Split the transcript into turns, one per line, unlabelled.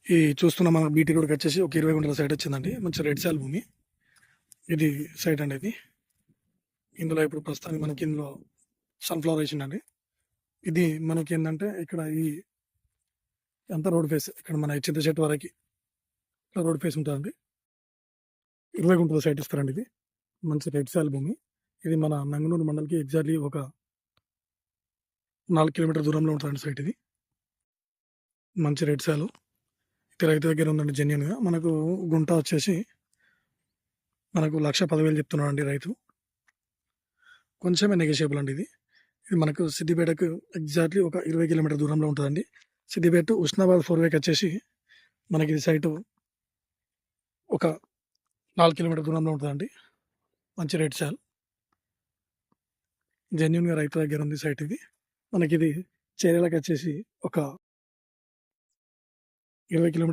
ఈ చూస్తున్న మన బీటీ రోడ్కి వచ్చేసి ఒక 20 గుంటల సైట్ వచ్చిందండి. మంచి రెడ్ సాల్ భూమి. ఇది సైట్ అండి ఇది. ఇందులో ఇప్పుడు ప్రస్తుతానికి మనకి ఇందులో సన్ఫ్లవర్ వేసిండండి. ఇది మనకి ఏంటంటే ఇక్కడ ఈ అంతా రోడ్ ఫేస్, ఇక్కడ మన చింత చెట్టు వరకు రోడ్ ఫేస్ ఉంటుందండి. 20 గుంటల సైట్ ఇస్తారండి ఇది. మంచి రెడ్ సాల్ భూమి. ఇది మన నంగనూరు మండలికి ఎగ్జాక్ట్లీ ఒక 4 కిలోమీటర్ దూరంలో ఉంటుందండి సైట్ ఇది. మంచి రెడ్ సాలు. ఇది రైతు దగ్గర ఉందండి జెన్యున్గా. మనకు గుంట వచ్చేసి మనకు 1,10,000 చెప్తున్నాడండి రైతు. కొంచెమే నెగోషియబుల్ అండి ఇది. ఇది మనకు సిద్దిపేటకు ఎగ్జాక్ట్లీ ఒక 20 కిలోమీటర్ దూరంలో ఉంటుందండి. సిద్దిపేట ఉస్నాబాద్ 4 వేకి వచ్చేసి మనకి ఇది సైటు ఒక 4 కిలోమీటర్ దూరంలో ఉంటుందండి. మంచి రెడ్ సాల్, జెన్యున్గా రైతు దగ్గర ఉంది సైట్ ఇది. మనకి ఇది చేరేలకు వచ్చేసి ఒక 20 కిలోమీటర్